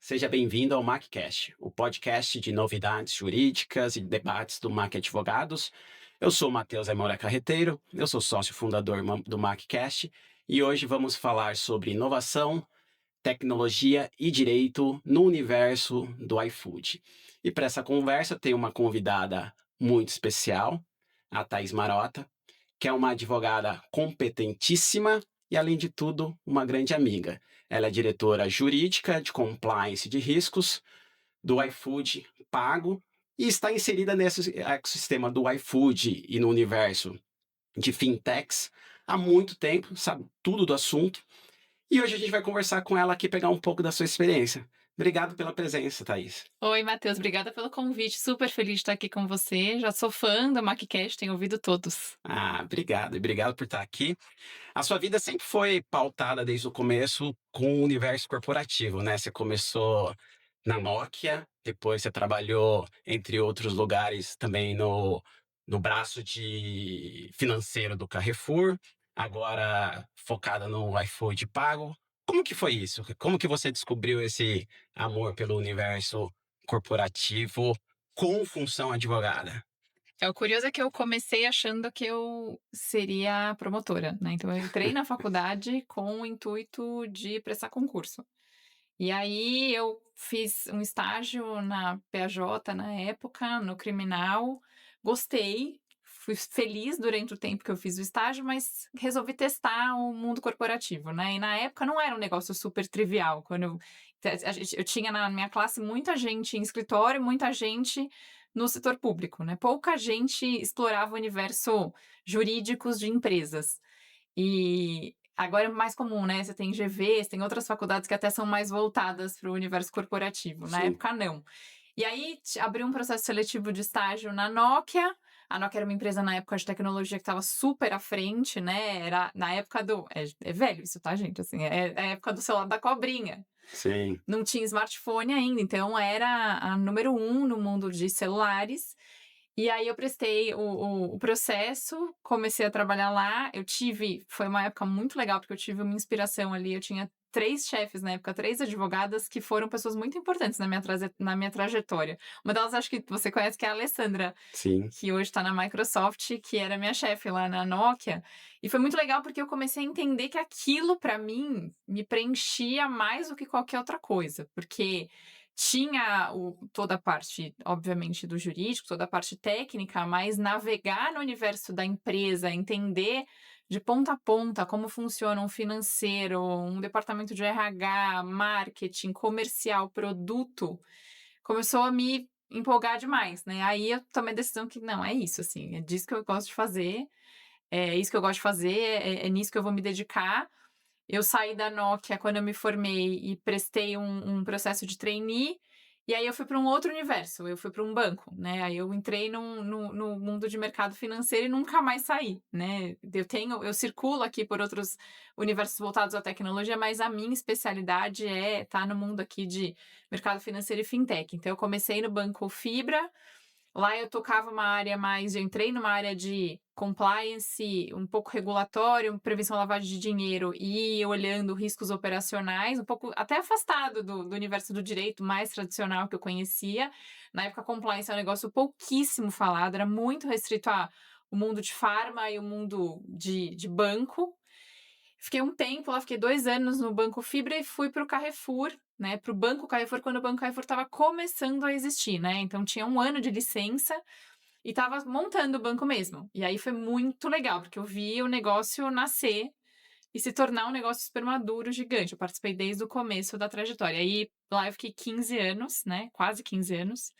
Seja bem-vindo ao MacCast, o podcast de novidades jurídicas e debates do Mac Advogados. Eu sou o Matheus Aimora Carreteiro, eu sou sócio fundador do MacCast e hoje vamos falar sobre inovação, tecnologia e direito no universo do iFood. E para essa conversa tem uma convidada muito especial, a Thaís Marota, que é uma advogada competentíssima e, além de tudo, uma grande amiga. Ela é diretora jurídica de compliance de riscos do iFood Pago e está inserida nesse ecossistema do iFood e no universo de fintechs há muito tempo, sabe tudo do assunto. E hoje a gente vai conversar com ela aqui, pegar um pouco da sua experiência. Obrigado pela presença, Thaís. Oi, Matheus, obrigada pelo convite. Super feliz de estar aqui com você. Já sou fã do MacCast, tenho ouvido todos. Obrigado por estar aqui. A sua vida sempre foi pautada desde o começo com o universo corporativo, né? Você começou na Nokia, depois você trabalhou, entre outros lugares, também no braço de financeiro do Carrefour, agora focada no iFood Pago. Como que foi isso? Como que você descobriu esse amor pelo universo corporativo com função advogada? O curioso é que eu comecei achando que eu seria promotora, né? Então eu entrei na faculdade com o intuito de prestar concurso. E aí eu fiz um estágio na PJ na época, no criminal, gostei, fui feliz durante o tempo que eu fiz o estágio, mas resolvi testar o mundo corporativo, né? E na época não era um negócio super trivial. Eu tinha na minha classe muita gente em escritório, muita gente no setor público, né? Pouca gente explorava o universo jurídicos de empresas. E agora é mais comum, né, você tem GVs, tem outras faculdades que até são mais voltadas para o universo corporativo, na Sim. época não. E aí abriu um processo seletivo de estágio na Nokia. A Nokia era uma empresa na época de tecnologia que estava super à frente, né, era na época do é velho isso, tá, gente, assim, é a época do celular da cobrinha. Sim. Não tinha smartphone ainda, então era a número 1 no mundo de celulares. E aí eu prestei o processo, comecei a trabalhar lá. Foi uma época muito legal, porque eu tive uma inspiração ali. Eu tinha 3 chefes na época, 3 advogadas que foram pessoas muito importantes na minha trajetória. Uma delas acho que você conhece, que é a Alessandra, Sim. que hoje está na Microsoft, que era minha chefe lá na Nokia. E foi muito legal porque eu comecei a entender que aquilo, para mim, me preenchia mais do que qualquer outra coisa. Porque tinha toda a parte, obviamente, do jurídico, toda a parte técnica, mas navegar no universo da empresa, entender de ponta a ponta como funciona um financeiro, um departamento de RH, marketing, comercial, produto, começou a me empolgar demais, né? Aí eu tomei a decisão que não, é isso, assim, é disso que eu gosto de fazer, é isso que eu gosto de fazer, é nisso que eu vou me dedicar. Eu saí da Nokia quando eu me formei e prestei um processo de trainee, e aí eu fui para um outro universo, eu fui para um banco, né? Aí eu entrei no mundo de mercado financeiro e nunca mais saí, né? Eu circulo aqui por outros universos voltados à tecnologia, mas a minha especialidade é estar no mundo aqui de mercado financeiro e fintech. Então eu comecei no Banco Fibra. Lá eu entrei numa área de compliance, um pouco regulatório, prevenção à lavagem de dinheiro e olhando riscos operacionais, um pouco até afastado do universo do direito mais tradicional que eu conhecia. Na época, compliance é um negócio pouquíssimo falado, era muito restrito ao mundo de farma e o mundo de banco. Fiquei um tempo lá, fiquei 2 anos no Banco Fibra e fui para o Carrefour, né, para o Banco Carrefour, quando o Banco Carrefour estava começando a existir, né, então tinha 1 ano de licença e estava montando o banco mesmo. E aí foi muito legal, porque eu vi o negócio nascer e se tornar um negócio super maduro, gigante. Eu participei desde o começo da trajetória. Aí lá eu fiquei 15 anos, né, quase 15 anos,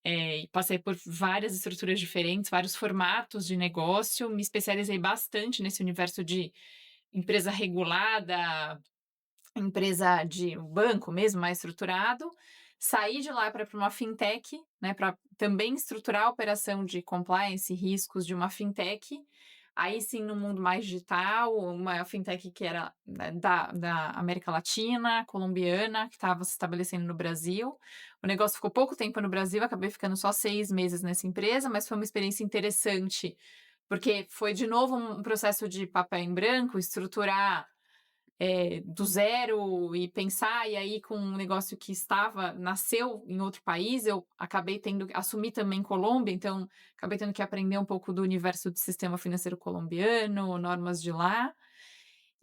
e passei por várias estruturas diferentes, vários formatos de negócio, me especializei bastante nesse universo de empresa regulada, empresa de um banco mesmo, mais estruturado. Saí de lá para uma fintech, né, para também estruturar a operação de compliance e riscos de uma fintech. Aí sim, no mundo mais digital, uma fintech que era, né, da América Latina, colombiana, que estava se estabelecendo no Brasil. O negócio ficou pouco tempo no Brasil, acabei ficando só 6 meses nessa empresa, mas foi uma experiência interessante, porque foi de novo um processo de papel em branco, estruturar do zero e pensar, e aí com um negócio que nasceu em outro país, eu acabei tendo que assumir também Colômbia, então acabei tendo que aprender um pouco do universo do sistema financeiro colombiano, normas de lá.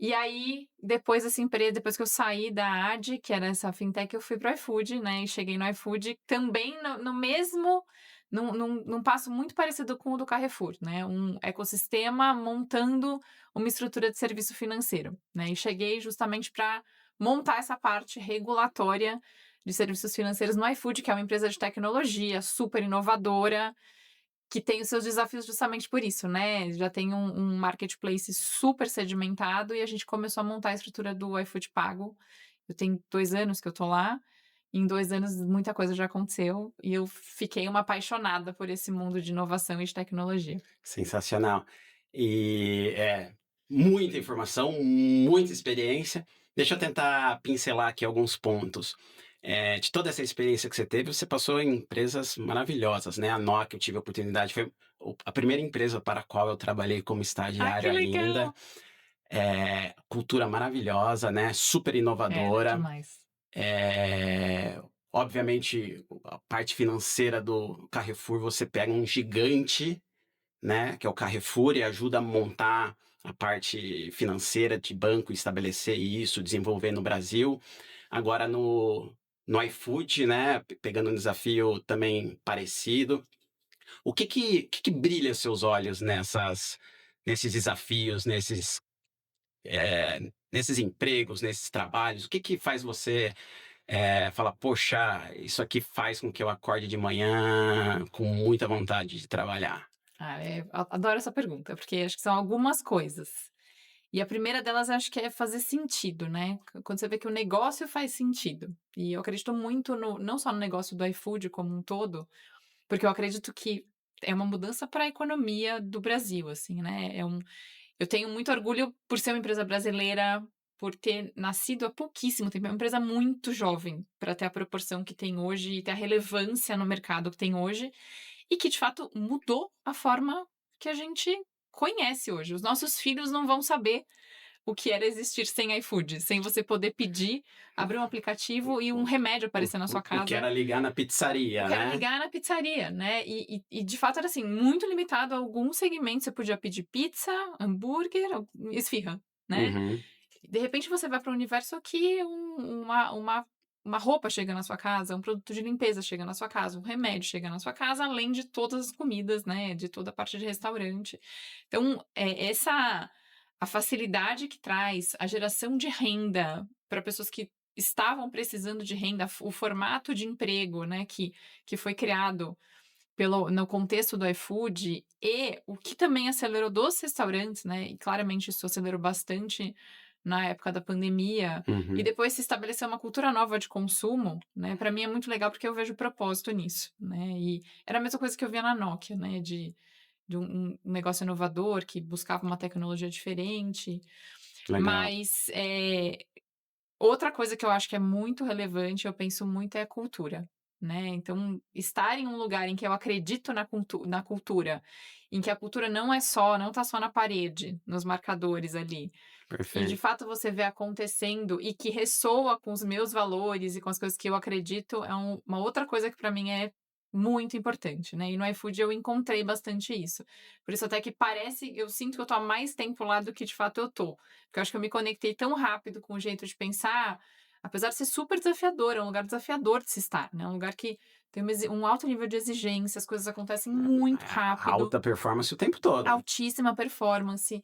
E aí, depois dessa empresa, depois que eu saí da AD, que era essa fintech, eu fui para o iFood, né? E cheguei no iFood também no mesmo, num passo muito parecido com o do Carrefour, né? Um ecossistema montando uma estrutura de serviço financeiro, né? E cheguei justamente para montar essa parte regulatória de serviços financeiros no iFood, que é uma empresa de tecnologia super inovadora, que tem os seus desafios justamente por isso, né? Já tem um marketplace super sedimentado e a gente começou a montar a estrutura do iFood Pago. Eu tenho 2 anos que eu tô lá. Em 2 anos, muita coisa já aconteceu e eu fiquei uma apaixonada por esse mundo de inovação e de tecnologia. Sensacional. E muita informação, muita experiência. Deixa eu tentar pincelar aqui alguns pontos. De toda essa experiência que você teve, você passou em empresas maravilhosas, né? A Nokia, eu tive a oportunidade, foi a primeira empresa para a qual eu trabalhei como Ah, estagiário que ainda. legal! Cultura maravilhosa, né? Super Era inovadora. demais. Eh, Obviamente, a parte financeira do Carrefour, você pega um gigante, né, que é o Carrefour, e ajuda a montar a parte financeira de banco, estabelecer isso, desenvolver no Brasil. Agora no iFood, né, pegando um desafio também parecido. O que que brilha seus olhos nesses desafios, nesses empregos, nesses trabalhos? O que que faz você, falar: "Poxa, isso aqui faz com que eu acorde de manhã com muita vontade de trabalhar"? Adoro essa pergunta, porque acho que são algumas coisas. E a primeira delas acho que é fazer sentido, né? Quando você vê que o negócio faz sentido. E eu acredito muito não só no negócio do iFood como um todo, porque eu acredito que é uma mudança para a economia do Brasil, assim, né? Eu tenho muito orgulho por ser uma empresa brasileira, por ter nascido há pouquíssimo tempo. É uma empresa muito jovem para ter a proporção que tem hoje e ter a relevância no mercado que tem hoje, e que de fato mudou a forma que a gente conhece hoje. Os nossos filhos não vão saber o que era existir sem iFood, sem você poder pedir, abrir um aplicativo e um remédio aparecer na sua O que casa. era ligar na Eu pizzaria, quero né? ligar na pizzaria, né? E de fato era assim, muito limitado a alguns segmentos. Você podia pedir pizza, hambúrguer, esfirra, né? Uhum. De repente você vai para um universo que uma roupa chega na sua casa, um produto de limpeza chega na sua casa, um remédio chega na sua casa, além de todas as comidas, né? De toda a parte de restaurante. Então, a facilidade que traz, a geração de renda para pessoas que estavam precisando de renda, o formato de emprego, né, que foi criado no contexto do iFood, e o que também acelerou dos restaurantes, né, e claramente isso acelerou bastante na época da pandemia, e Uhum. depois se estabeleceu uma cultura nova de consumo, né, para mim é muito legal porque eu vejo propósito nisso, né, e era a mesma coisa que eu via na Nokia, né, de um negócio inovador que buscava uma tecnologia diferente, Legal. mas, outra coisa que eu acho que é muito relevante, eu penso muito, é a cultura, né. Então, estar em um lugar em que eu acredito na cultura, em que a cultura não tá só na parede, nos marcadores ali, e de Perfeito. fato você vê acontecendo e que ressoa com os meus valores e com as coisas que eu acredito, é uma outra coisa que para mim é muito importante, né. E no iFood eu encontrei bastante isso. Por isso até que eu sinto que eu tô há mais tempo lá do que de fato eu tô. Porque eu acho que eu me conectei tão rápido com o jeito de pensar, apesar de ser super desafiador, é um lugar desafiador de se estar, né, é um lugar que tem um alto nível de exigência, as coisas acontecem muito rápido, Alta performance o tempo todo. altíssima performance.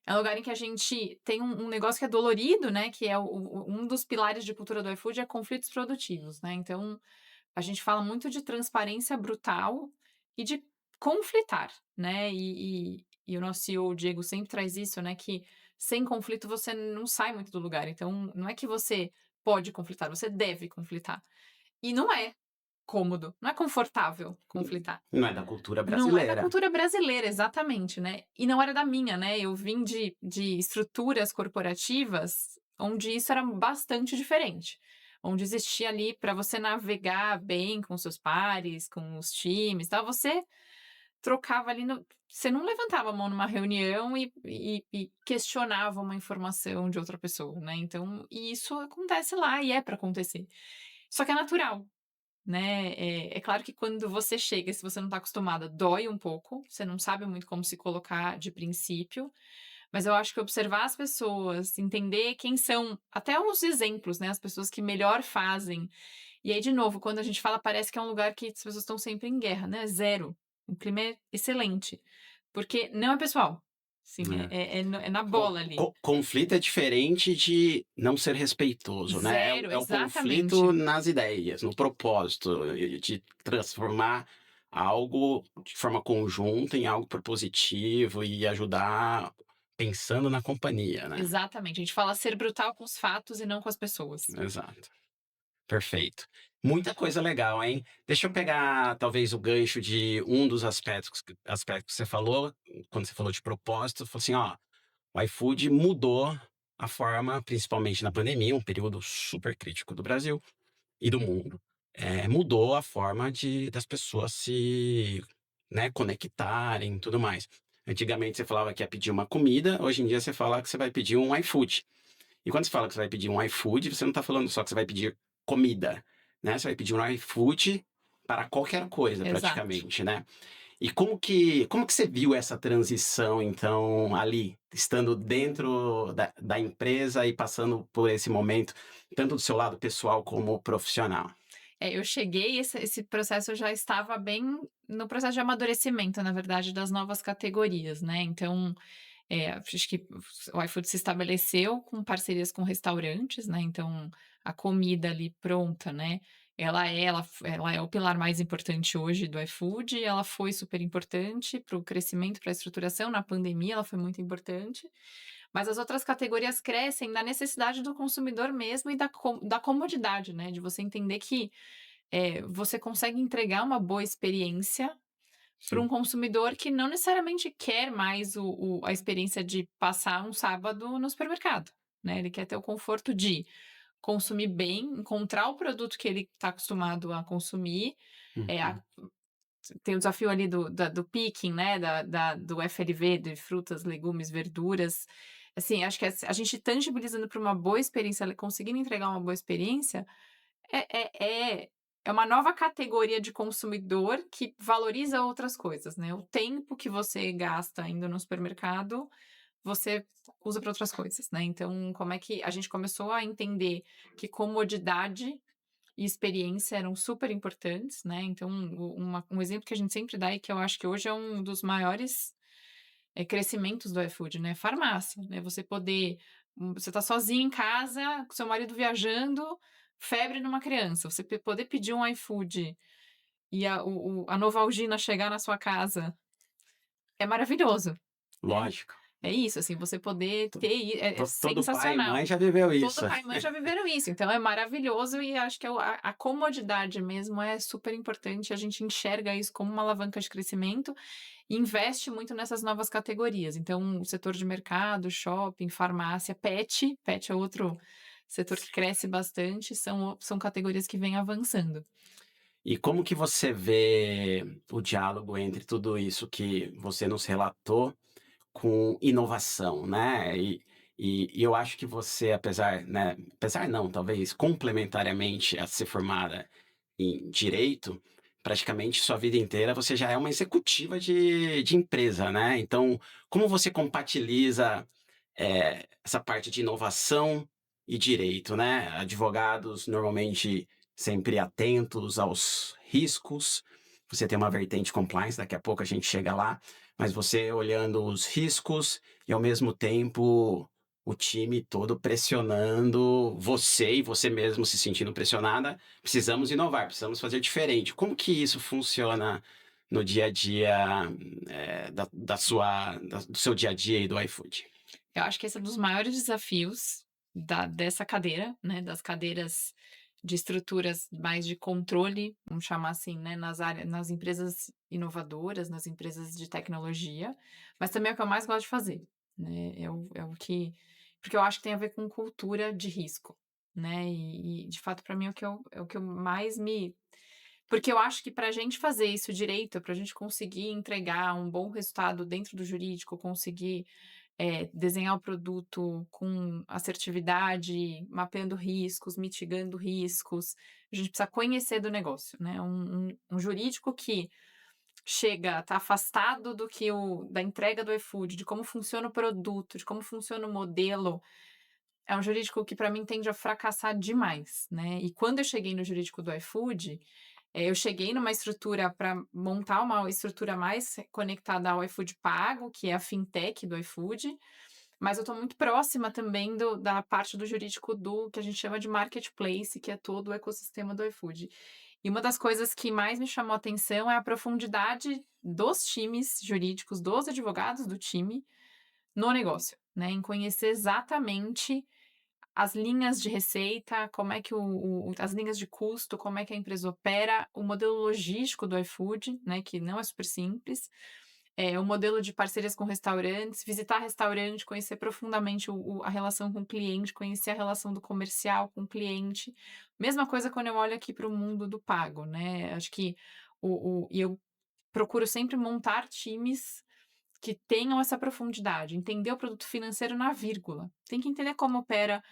É um lugar em que a gente tem um negócio que é dolorido, né, que é um dos pilares de cultura do iFood é conflitos produtivos, né, então a gente fala muito de transparência brutal e de conflitar, né, e o nosso CEO, o Diego, sempre traz isso, né, que sem conflito você não sai muito do lugar, então não é que você pode conflitar, você deve conflitar. E não é cômodo, não é confortável conflitar. Não é da cultura Não é da brasileira. cultura brasileira, exatamente, né. E não era da minha, né, eu vim de estruturas corporativas onde isso era bastante diferente, onde existia ali para você navegar bem com seus pares, com os times, tal, você trocava ali no você não levantava a mão numa reunião e questionava uma informação de outra pessoa, né, então e isso acontece lá e é para acontecer. Só que é natural, né, é claro que quando você chega, se você não está acostumada, dói um pouco, você não sabe muito como se colocar de princípio, mas eu acho que observar as pessoas, entender quem são até os exemplos, né, as pessoas que melhor fazem. E aí, de novo, quando a gente fala, parece que é um lugar que as pessoas estão sempre em guerra, né, zero. O clima é excelente, porque não é pessoal, assim, É. é na bola ali. Conflito é diferente de não ser respeitoso, né? Zero, É o conflito exatamente. nas ideias, no propósito, de transformar algo de forma conjunta em algo propositivo e ajudar pensando na companhia, né? Exatamente. A gente fala ser brutal com os fatos e não com as pessoas. Exato. Perfeito. Muita coisa legal, hein? Deixa eu pegar talvez o gancho de um dos aspectos que você falou, quando você falou de propósito, falou assim, ó, o iFood mudou a forma, principalmente na pandemia, um período super crítico do Brasil e do mundo, mudou a forma das pessoas se, né, conectarem e tudo mais. Antigamente você falava que ia pedir uma comida, hoje em dia você fala que você vai pedir um iFood. E quando você fala que você vai pedir um iFood, você não está falando só que você vai pedir comida, né? Você vai pedir um iFood para qualquer coisa, Exato. praticamente, né? E como que você viu essa transição, então, ali, estando dentro da empresa e passando por esse momento, tanto do seu lado pessoal como profissional? Eu cheguei, esse processo eu já estava bem no processo de amadurecimento, na verdade, das novas categorias, né, então, acho que o iFood se estabeleceu com parcerias com restaurantes, né, então a comida ali pronta, né, ela é o pilar mais importante hoje do iFood, ela foi super importante para o crescimento, para a estruturação, na pandemia ela foi muito importante, mas as outras categorias crescem na necessidade do consumidor mesmo e da comodidade, né, de você entender que, você consegue entregar uma boa experiência para um Sim. consumidor que não necessariamente quer mais a experiência de passar um sábado no supermercado, né, ele quer ter o conforto de consumir bem, encontrar o produto que ele está acostumado a consumir, a Uhum. tem o desafio ali do picking, né, do FLV, de frutas, legumes, verduras. Assim, acho que a gente tangibilizando para uma boa experiência, conseguindo entregar uma boa experiência, é é é é uma nova categoria de consumidor que valoriza outras coisas, né. O tempo que você gasta indo no supermercado, você usa para outras coisas, né. Então, como é que a gente começou a entender que comodidade e experiência eram super importantes, né, então um exemplo que a gente sempre dá e que eu acho que hoje é um dos maiores, crescimentos do iFood, né, farmácia, né, você poder você tá sozinho em casa, com seu marido viajando, febre numa criança, você poder pedir um iFood e a Novalgina chegar na sua casa, é maravilhoso, né. Lógico. É isso, assim, você poder To ter é todo pai e mãe sensacional. já viveu Todo isso. pai e mãe já viveram isso, então é maravilhoso e acho que a comodidade mesmo é super importante, a gente enxerga isso como uma alavanca de crescimento e investe muito nessas novas categorias. Então, o setor de mercado, shopping, farmácia, pet é outro setor que cresce bastante, são categorias que vêm avançando. E como que você vê o diálogo entre tudo isso que você nos relatou com inovação, né? E eu acho que você, apesar, né, apesar não, talvez complementariamente a ser formada em direito, praticamente sua vida inteira você já é uma executiva de empresa, né? Então, como você compatiliza essa parte de inovação e direito, né? Advogados normalmente sempre atentos aos riscos. Você tem uma vertente compliance, daqui a pouco a gente chega lá, mas você olhando os riscos e ao mesmo tempo o time todo pressionando você e você mesmo se sentindo pressionada. Precisamos inovar, precisamos fazer diferente. Como que isso funciona no dia a dia, do seu dia a dia e do iFood? Eu acho que esse é um dos maiores desafios dessa cadeira, né, das cadeiras de estruturas mais de controle, vamos chamar assim, né, nas empresas inovadoras, nas empresas de tecnologia, mas também é o que eu mais gosto de fazer, né, é o que porque eu acho que tem a ver com cultura de risco, né, e de fato para mim é o que mais Porque eu acho que para a gente fazer isso direito, para a gente conseguir entregar um bom resultado dentro do jurídico, conseguir, desenhar o produto com assertividade, mapeando riscos, mitigando riscos, a gente precisa conhecer do negócio, né. Um jurídico que chega, tá afastado do que da entrega do iFood, de como funciona o produto, de como funciona o modelo, é um jurídico que para mim tende a fracassar demais, né. E quando eu cheguei no jurídico do iFood, eu cheguei numa estrutura para montar uma estrutura mais conectada ao iFood Pago, que é a fintech do iFood, mas eu estou muito próxima também da parte do jurídico do que a gente chama de marketplace, que é todo o ecossistema do iFood. E uma das coisas que mais me chamou a atenção é a profundidade dos times jurídicos, dos advogados do time, no negócio, né, em conhecer exatamente as linhas de receita, como é que as linhas de custo, como é que a empresa opera, o modelo logístico do iFood, né, que não é super simples, o modelo de parcerias com restaurantes, visitar restaurante, conhecer profundamente a relação com o cliente, conhecer a relação do comercial com o cliente. Mesma coisa quando eu olho aqui para o mundo do pago, né, acho que e eu procuro sempre montar times que tenham essa profundidade, entender o produto financeiro na vírgula. Tem que entender como opera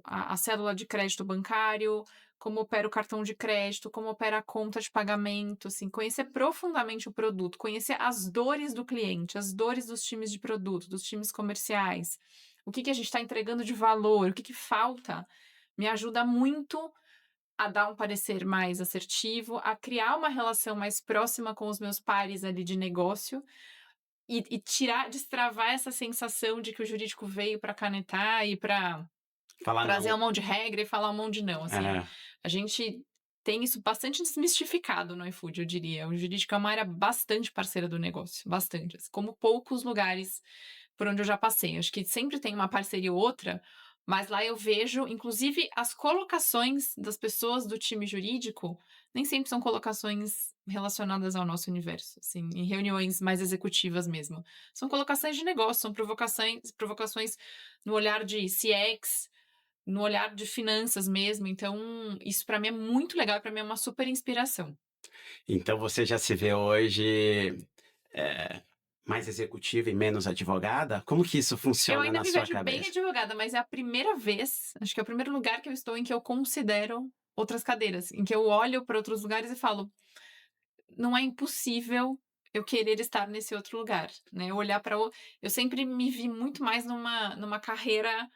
a cédula de crédito bancário, como opera o cartão de crédito, como opera a conta de pagamento, assim, conhecer profundamente o produto, conhecer as dores do cliente, as dores dos times de produto, dos times comerciais, o que a gente está entregando de valor, o que falta, me ajuda muito a dar um parecer mais assertivo, a criar uma relação mais próxima com os meus pares ali de negócio, e destravar essa sensação de que o jurídico veio para canetar e para Falar trazer não. um monte de regra e falar um monte de não, assim. É. A gente tem isso bastante desmistificado no iFood, eu diria. O jurídico é uma área bastante parceira do negócio, bastante, assim, como poucos lugares por onde eu já passei. Acho que sempre tem uma parceria ou outra, mas lá eu vejo, inclusive, as colocações das pessoas do time jurídico nem sempre são colocações relacionadas ao nosso universo, assim, em reuniões mais executivas mesmo. São colocações de negócio, são provocações no olhar de CX, no olhar de finanças mesmo, então isso para mim é muito legal, para mim é uma super inspiração. Então você já se vê hoje, eh, mais executiva e menos advogada? Como que isso Eu funciona ainda na me sua vejo bem cabeça? advogada, mas é a primeira vez, acho que é o primeiro lugar que eu estou em que eu considero outras cadeiras, em que eu olho para outros lugares e falo: "Não é impossível eu querer estar nesse outro lugar", né, olhar para o eu sempre me vi muito mais numa carreira,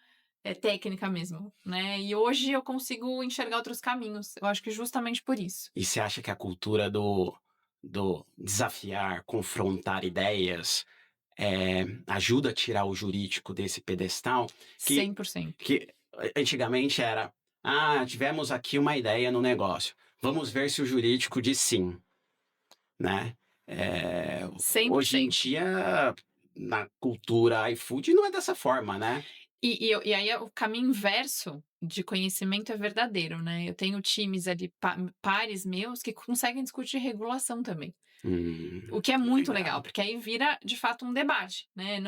técnica mesmo, né, e hoje eu consigo enxergar outros caminhos, eu acho que justamente por isso. E você acha que a cultura do desafiar, confrontar ideias, ajuda a tirar o jurídico desse pedestal? Que 100%. que antigamente era: "Ah, tivemos aqui uma ideia no negócio, vamos ver se o jurídico diz sim", né. Hoje em 100%. dia, na cultura iFood não é dessa forma, né. E aí o caminho inverso de conhecimento é verdadeiro, né. Eu tenho times ali, pares meus que conseguem discutir regulação também, o que é muito legal, Legal. porque aí vira de fato um debate, né,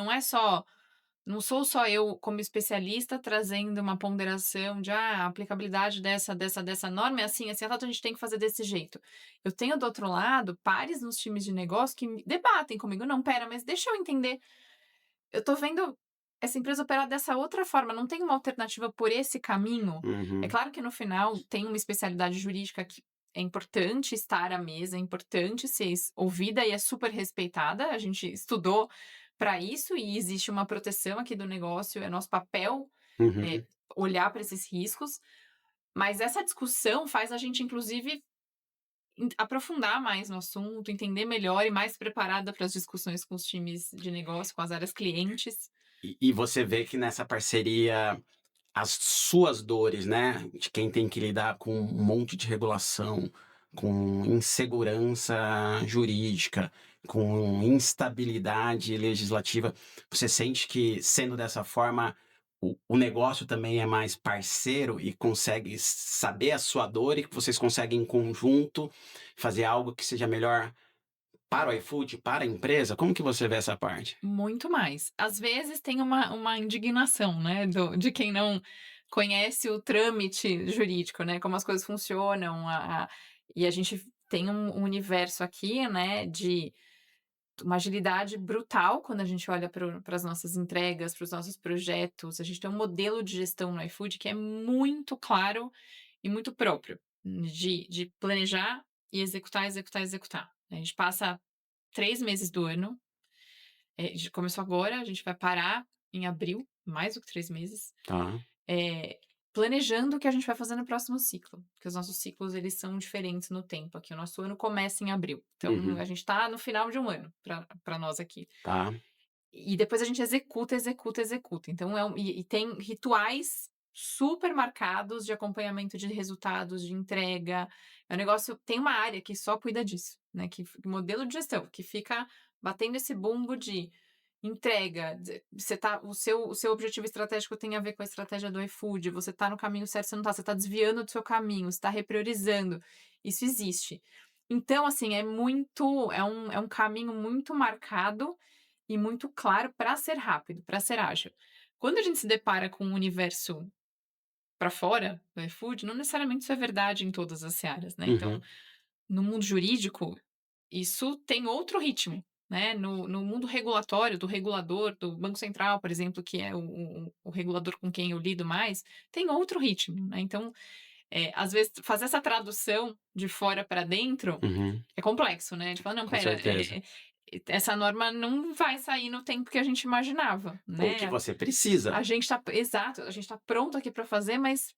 não sou só eu como especialista trazendo uma ponderação de: "Ah, a aplicabilidade dessa norma é assim, assim, assado, a gente tem que fazer desse jeito". Eu tenho do outro lado pares nos times de negócio que me debatem comigo: "Não, espera, mas deixa eu entender, eu tô vendo essa empresa operar dessa outra forma, não tem uma alternativa por esse caminho?". É Uhum. claro que no final tem uma especialidade jurídica que é importante estar à mesa, é importante ser ouvida e é super respeitada, a gente estudou para isso e existe uma proteção aqui do negócio, é nosso papel, Uhum. eh, olhar para esses riscos, mas essa discussão faz a gente inclusive aprofundar mais no assunto, entender melhor e mais preparada para as discussões com os times de negócio, com as áreas clientes. E você vê que nessa parceria, as suas dores, né, de quem tem que lidar com um monte de regulação, com insegurança jurídica, com instabilidade legislativa, você sente que, sendo dessa forma, o negócio também é mais parceiro e consegue saber a sua dor e que vocês conseguem em conjunto fazer algo que seja melhor para o iFood, para a empresa? Como que você vê essa parte? Muito mais. Às vezes tem uma indignação, né, de quem não conhece o trâmite jurídico, né, como as coisas funcionam, E a gente tem um universo aqui, né, de uma agilidade brutal quando a gente olha para as nossas entregas, para os nossos projetos. A gente tem um modelo de gestão no iFood que é muito claro e muito próprio, de planejar e executar, executar, executar. A gente passa 3 meses do ano, começou agora, a gente vai parar em abril, mais do que 3 meses, Tá. eh, planejando o que a gente vai fazer no próximo ciclo, porque os nossos ciclos eles são diferentes no tempo aqui, o nosso ano começa em abril, então a Uhum. gente está no final de um ano para nós aqui. Tá. E depois a gente executa, executa, executa, então e tem rituais super marcados de acompanhamento de resultados, de entrega, é um negócio tem uma área que só cuida disso, né, modelo de gestão, que fica batendo esse bumbo de entrega, você tá o seu objetivo estratégico tem a ver com a estratégia do iFood, você tá no caminho certo, você não tá, você tá desviando do seu caminho, você tá repriorizando, isso existe. Então, assim, é um caminho muito marcado e muito claro para ser rápido, para ser ágil. Quando a gente se depara com um universo para fora do iFood, não necessariamente isso é verdade em todas as searas, né, então, Uhum. no mundo jurídico, isso tem outro ritmo, né, no mundo regulatório, do regulador, do Banco Central, por exemplo, que é o regulador com quem eu lido mais, tem outro ritmo, né, então, às vezes fazer essa tradução de fora para dentro Uhum. é complexo, né, de falar: "Não, Com espera, certeza. essa norma não vai sair no tempo que a gente imaginava, O que né, você a precisa. gente tá exato, a gente tá pronto aqui para fazer, mas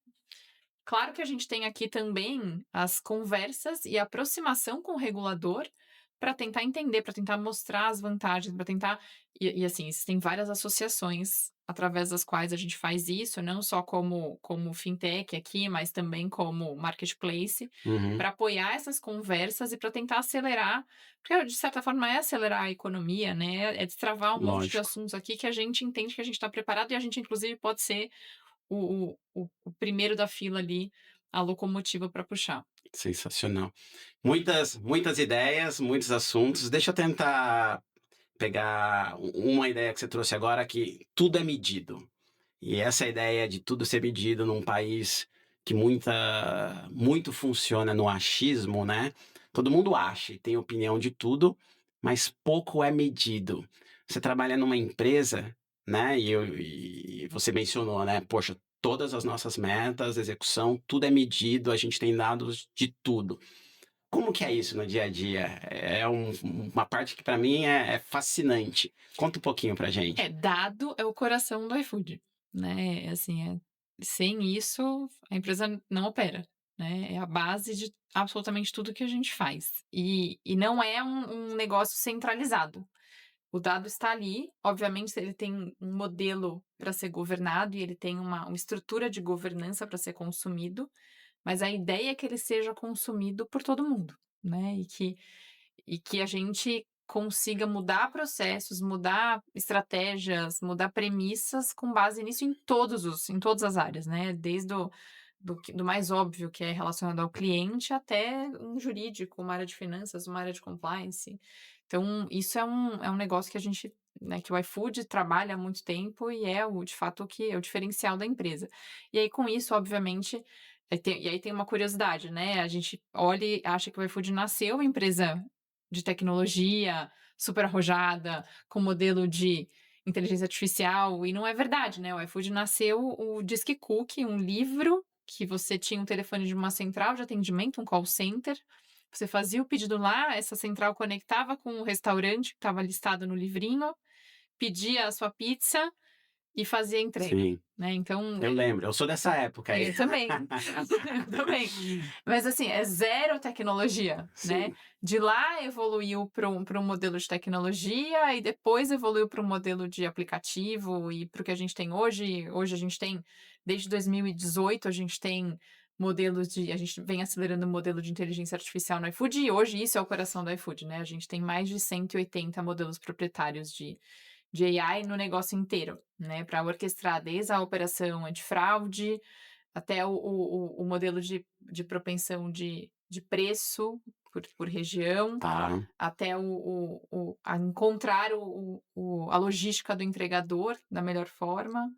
claro que a gente tem aqui também as conversas e a aproximação com o regulador para tentar entender, para tentar mostrar as vantagens, para tentar assim, existem várias associações através das quais a gente faz isso, não só como fintech aqui, mas também como marketplace, Uhum. para apoiar essas conversas e para tentar acelerar, porque de certa forma é acelerar a economia, né, é destravar um monte de Lógico. assuntos aqui que a gente entende que a gente está preparado e a gente inclusive pode ser o primeiro da fila ali, a locomotiva para puxar. Sensacional. Muitas ideias, muitos assuntos. Deixa eu tentar pegar uma ideia que você trouxe agora, que tudo é medido. E essa ideia de tudo ser medido num país que muito funciona no achismo, né? Todo mundo acha e tem opinião de tudo, mas pouco é medido. Você trabalha numa empresa, né? E você mencionou, né? Poxa, todas as nossas metas, execução, tudo é medido, a gente tem dados de tudo. Como que é isso no dia a dia? Uma parte que para mim é fascinante. Conta um pouquinho pra gente. Dado é o coração do iFood, né, assim, sem isso a empresa não opera, né, é a base de absolutamente tudo que a gente faz. E não é um negócio centralizado. O dado está ali, obviamente ele tem um modelo para ser governado e ele tem uma estrutura de governança para ser consumido, mas a ideia é que ele seja consumido por todo mundo, né, e que a gente consiga mudar processos, mudar estratégias, mudar premissas com base nisso em todas as áreas, né, desde do mais óbvio que é relacionado ao cliente até um jurídico, uma área de finanças, uma área de compliance. Então isso é um negócio que a gente, né, que o iFood trabalha há muito tempo e é de fato o que é o diferencial da empresa. E aí com isso obviamente, e aí tem uma curiosidade, né, a gente olha e acha que o iFood nasceu empresa de tecnologia, super arrojada, com modelo de inteligência artificial, e não é verdade, né, o iFood nasceu o Disque Cookie, um livro que você tinha um telefone de uma central de atendimento, um call center, você fazia o pedido lá, essa central conectava com o restaurante que estava listado no livrinho, pedia a sua pizza e fazia a entrega, Sim, né, então eu lembro, eu sou dessa época aí. eu também, eu também. Mas assim, é zero tecnologia, né. Sim, De lá evoluiu para um modelo de tecnologia e depois evoluiu para um modelo de aplicativo e para o que a gente tem hoje. Hoje a gente tem, desde 2018, a gente vem acelerando o modelo de inteligência artificial no iFood e hoje isso é o coração do iFood, né. A gente tem mais de 180 modelos proprietários de AI no negócio inteiro, né, para orquestrar desde a operação antifraude, até o modelo de propensão de preço por região, tá. até a encontrar a logística do entregador da melhor forma.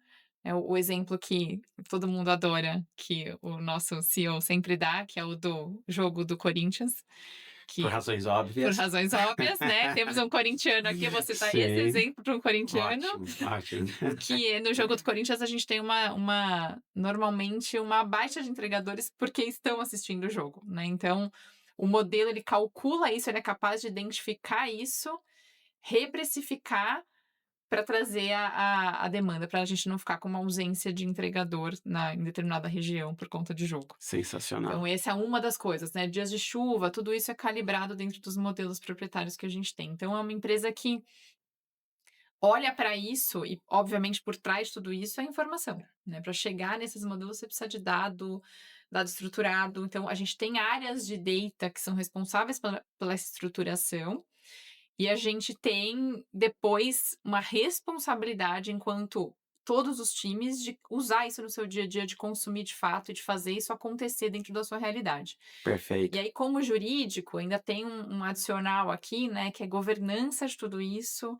É o exemplo que todo mundo adora, que o nosso CEO sempre dá, que é o do jogo do Corinthians, Por que razões por óbvias. razões óbvias, né, temos um corintiano aqui, eu vou citar esse Sim, exemplo para um corintiano, ótimo, ótimo. que no jogo do Corinthians a gente tem normalmente uma baixa de entregadores porque estão assistindo o jogo, né, então o modelo ele calcula isso, ele é capaz de identificar isso, reprecificar para trazer a demanda, para a gente não ficar com uma ausência de entregador em determinada região por conta de jogo. Então Sensacional. essa é uma das coisas, né, dias de chuva, tudo isso é calibrado dentro dos modelos proprietários que a gente tem. Então é uma empresa que olha para isso e, obviamente, por trás de tudo isso é informação, né, para chegar nesses modelos você precisa de dado estruturado, então a gente tem áreas de data que são responsáveis pela essa estruturação, e a gente tem depois uma responsabilidade enquanto todos os times de usar isso no seu dia a dia, de consumir de fato e de fazer isso acontecer dentro da sua realidade. E Perfeito. aí, como jurídico, ainda tem um adicional aqui, né, que é governança de tudo isso,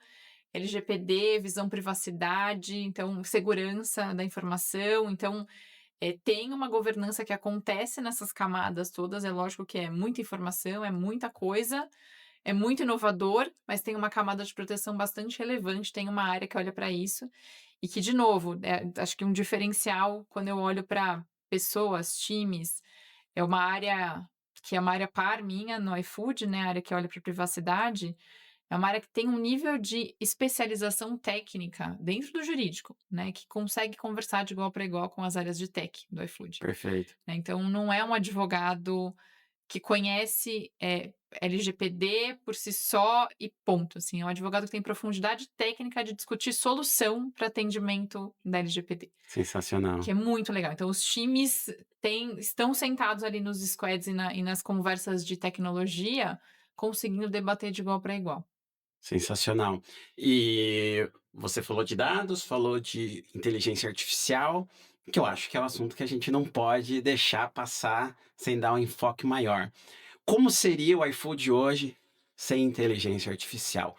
LGPD, visão privacidade, então segurança da informação, então, tem uma governança que acontece nessas camadas todas, é lógico que é muita informação, é muita coisa, é muito inovador, mas tem uma camada de proteção bastante relevante, tem uma área que olha para isso, e que de novo, acho que um diferencial quando eu olho para pessoas, times, é uma área que é uma área par minha no iFood, né, a área que olha para privacidade, é uma área que tem um nível de especialização técnica dentro do jurídico, né, que consegue conversar de igual para igual com as áreas de tech do iFood, Perfeito. né. Então não é um advogado que conhece, LGPD por si só e ponto, assim, é um advogado que tem profundidade técnica de discutir solução para atendimento da LGPD, Sensacional. que é muito legal. Então os times estão sentados ali nos squads e nas conversas de tecnologia, conseguindo debater de igual para igual. Sensacional. E você falou de dados, falou de inteligência artificial, que eu acho que é um assunto que a gente não pode deixar passar sem dar um enfoque maior. Como seria o iFood hoje sem inteligência artificial?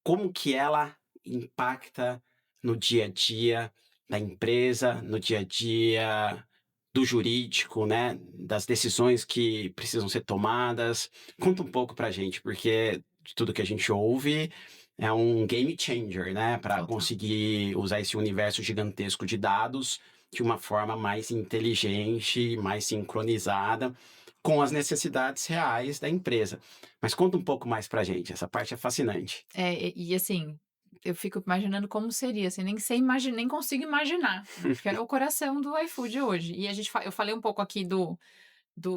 Como que ela impacta no dia a dia da empresa, no dia a dia do jurídico, né, das decisões que precisam ser tomadas? Conta um pouco pra gente, porque de tudo que a gente ouve, é um game changer, né, para Total. conseguir usar esse universo gigantesco de dados de uma forma mais inteligente, mais sincronizada com as necessidades reais da empresa. Mas conta um pouco mais pra gente, essa parte é fascinante. E assim, eu fico imaginando como seria, assim, nem sei nem consigo imaginar, né, porque é o coração do iFood hoje. E a gente eu falei um pouco aqui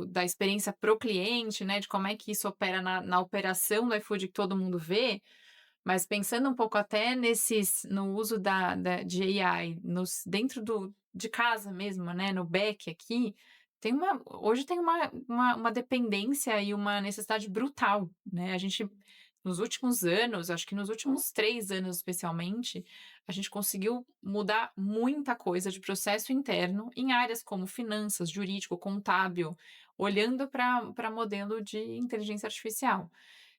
da experiência pro cliente, né, de como é que isso opera na operação do iFood que todo mundo vê, mas pensando um pouco até no uso de AI dentro de casa mesmo, né, no back aqui, hoje tem uma dependência e uma necessidade brutal, né, a gente nos últimos anos, acho que nos últimos 3 anos especialmente, a gente conseguiu mudar muita coisa de processo interno em áreas como finanças, jurídico, contábil, olhando para modelo de inteligência artificial.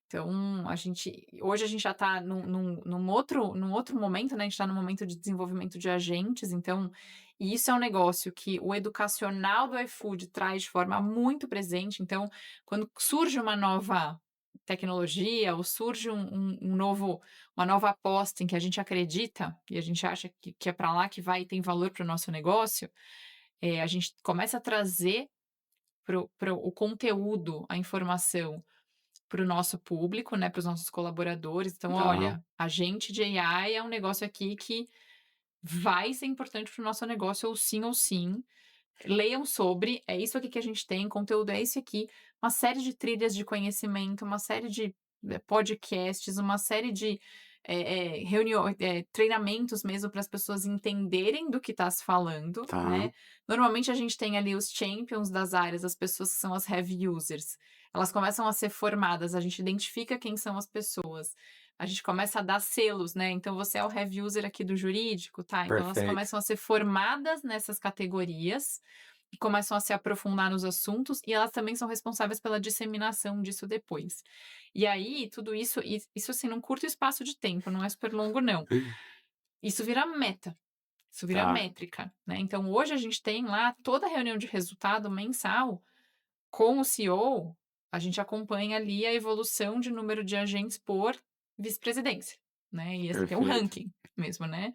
Então, hoje a gente já está num outro momento, né, a gente está no momento de desenvolvimento de agentes, então e isso é um negócio que o educacional do iFood traz de forma muito presente, então, quando surge uma nova tecnologia ou surge uma nova aposta em que a gente acredita e a gente acha que é para lá que vai e tem valor para o nosso negócio, a gente começa a trazer o conteúdo, a informação para o nosso público, né, para os nossos colaboradores. Então, Tá, olha, agente de AI é um negócio aqui que vai ser importante para o nosso negócio, ou sim, ou sim. Leiam sobre, é isso aqui que a gente tem, conteúdo é esse aqui, uma série de trilhas de conhecimento, uma série de podcasts, uma série de treinamentos mesmo para as pessoas entenderem do que está se falando, tá, né? Normalmente a gente tem ali os champions das áreas, as pessoas que são as heavy users. Elas começam a ser formadas, a gente identifica quem são as pessoas. A gente começa a dar selos, né? Então você é o heavy user aqui do jurídico, tá? Então elas perfeito. começam a ser formadas nessas categorias e começam a se aprofundar nos assuntos, e elas também são responsáveis pela disseminação disso depois. E aí, tudo isso, isso assim, num curto espaço de tempo, não é super longo, não. Isso vira meta. Isso vira Tá, métrica, né. Então hoje a gente tem lá toda a reunião de resultado mensal com o CEO, a gente acompanha ali a evolução de número de agentes por vice-presidência, né, e assim, tem um perfeito. ranking mesmo, né.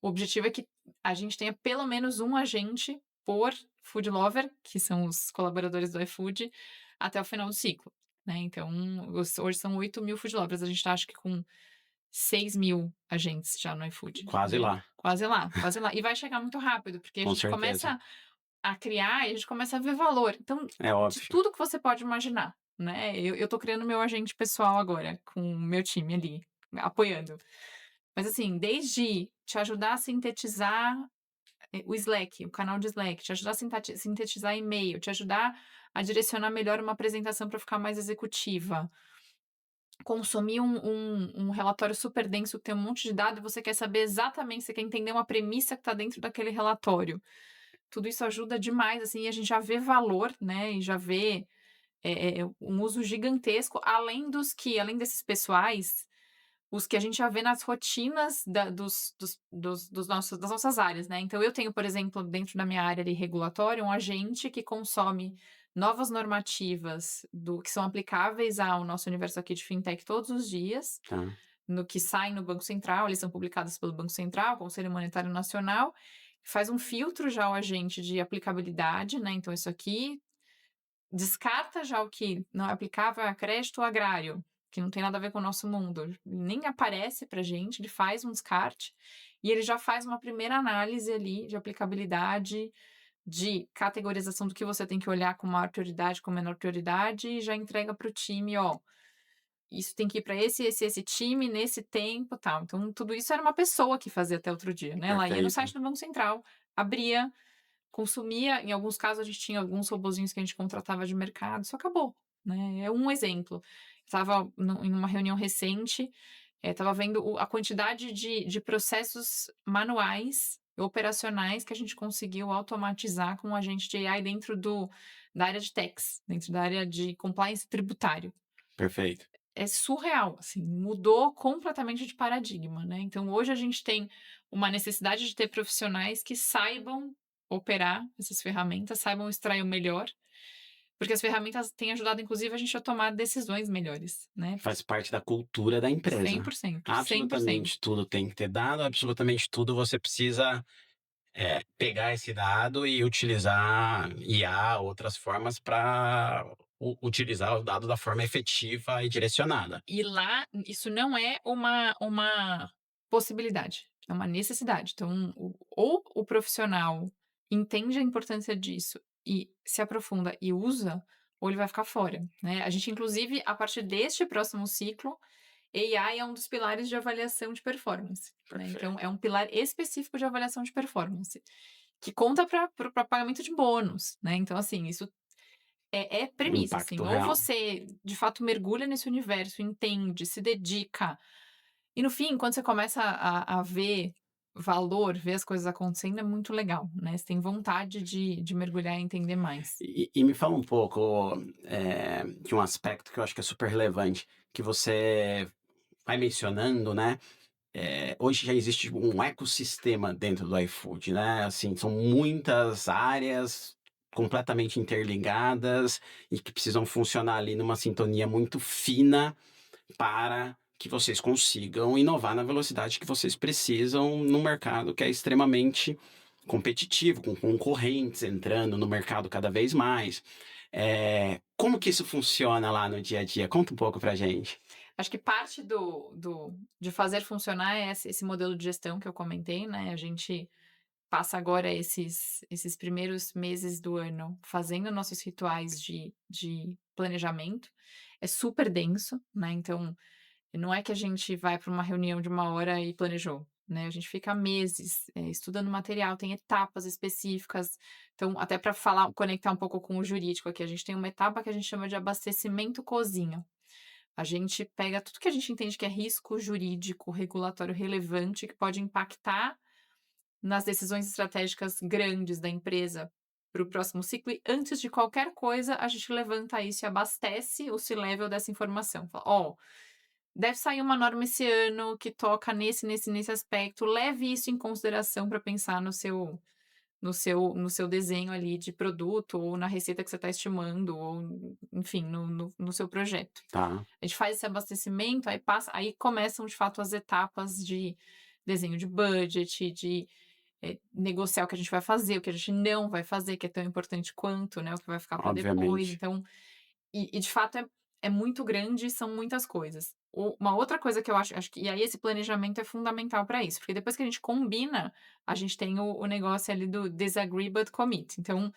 O objetivo é que a gente tenha pelo menos um agente por food lover, que são os colaboradores do iFood, até o final do ciclo, né. Então, hoje são 8.000 food lovers, a gente tá acho que com 6.000 agentes já no iFood, Quase né. lá, Quase lá, quase lá. E vai chegar muito rápido, porque a com gente certeza. começa a criar e a gente começa a ver valor. Então, É de óbvio. tudo que você pode imaginar, né. Eu tô criando meu agente pessoal agora, com o meu time ali, apoiando. Mas assim, desde te ajudar a sintetizar, o Slack, o canal de Slack, te ajudar a sintetizar e-mail, te ajudar a direcionar melhor uma apresentação para ficar mais executiva. Consumir um relatório super denso que tem um monte de dado e você quer saber exatamente, você quer entender uma premissa que está dentro daquele relatório. Tudo isso ajuda demais, assim, e a gente já vê valor, né, e já vê, um uso gigantesco, além desses pessoais, os que a gente já vê nas rotinas das nossas áreas, né. Então eu tenho, por exemplo, dentro da minha área ali regulatória, um agente que consome novas normativas do que são aplicáveis ao nosso universo aqui de fintech todos os dias, Tá, no que sai no Banco Central, eles são publicados pelo Banco Central, Conselho Monetário Nacional, faz um filtro já o agente de aplicabilidade, né, então isso aqui descarta já o que não é aplicável a crédito agrário, que não tem nada a ver com o nosso mundo, nem aparece pra gente, ele faz um descarte, e ele já faz uma primeira análise ali de aplicabilidade, de categorização do que você tem que olhar com maior prioridade, com menor prioridade, e já entrega para o time: "Ó, isso tem que ir para esse time, nesse tempo, tal". Então tudo isso era uma pessoa que fazia até outro dia, né, ela ia no perfeito. site do Banco Central, abria, consumia, em alguns casos a gente tinha alguns robozinhos que a gente contratava de mercado, isso acabou, né, é um exemplo. Estava em uma reunião recente, estava vendo a quantidade de processos manuais, operacionais, que a gente conseguiu automatizar com um agente de AI dentro da área de tax, dentro da área de compliance tributário. Perfeito. É surreal, assim, mudou completamente de paradigma, né. Então hoje a gente tem uma necessidade de ter profissionais que saibam operar essas ferramentas, saibam extrair o melhor, porque as ferramentas têm ajudado inclusive a gente a tomar decisões melhores, né. Faz parte da cultura da cem empresa. por cento, 100%. Absolutamente tudo tem que ter dado, absolutamente tudo você precisa, pegar esse dado e utilizar IA, outras formas para utilizar o dado da forma efetiva e direcionada. E lá, isso não é uma possibilidade, é uma necessidade. Então, ou o profissional entende a importância disso e se aprofunda e usa, ou ele vai ficar fora, né. A gente inclusive, a partir deste próximo ciclo, AI é um dos pilares de avaliação de performance, né. Então Perfeito. é um pilar específico de avaliação de performance, que conta para pagamento de bônus, né. Então assim, isso é premissa, assim, Impacto ou real. você de fato mergulha nesse universo, entende, se dedica, e no fim, quando você começa a ver valor, ver as coisas acontecendo, é muito legal, né, você tem vontade de mergulhar e entender mais. E me fala um pouco, de um aspecto que eu acho que é super relevante, que você vai mencionando, né, hoje já existe um ecossistema dentro do iFood, né, assim, são muitas áreas completamente interligadas e que precisam funcionar ali numa sintonia muito fina para que vocês consigam inovar na velocidade que vocês precisam num mercado que é extremamente competitivo, com concorrentes entrando no mercado cada vez mais. Como que isso funciona lá no dia a dia? Conta um pouco pra gente. Acho que parte de fazer funcionar é esse modelo de gestão que eu comentei, né, a gente passa agora esses primeiros meses do ano fazendo nossos rituais de planejamento, é super denso, né, então não é que a gente vai para uma reunião de uma hora e planejou, né, a gente fica meses, estudando material, tem etapas específicas, então até para falar conectar um pouco com o jurídico aqui, a gente tem uma etapa que a gente chama de abastecimento cozinha. A gente pega tudo que a gente entende que é risco jurídico, regulatório relevante, que pode impactar nas decisões estratégicas grandes da empresa para o próximo ciclo e antes de qualquer coisa, a gente levanta isso e abastece o C-level dessa informação. Fala: "Ó, deve sair uma norma esse ano que toca nesse aspecto, leve isso em consideração para pensar no seu desenho ali de produto ou na receita que você está estimando ou, enfim, no seu projeto. Tá, A gente faz esse abastecimento, aí começam de fato as etapas de desenho de budget, de, negociar o que a gente vai fazer, o que a gente não vai fazer, que é tão importante quanto, né, o que vai ficar para depois. obviamente. Então, de fato é muito grande, são muitas coisas. Uma outra coisa que eu acho que, e aí esse planejamento é fundamental para isso, porque depois que a gente combina, a gente tem o negócio ali do disagree but commit. Então,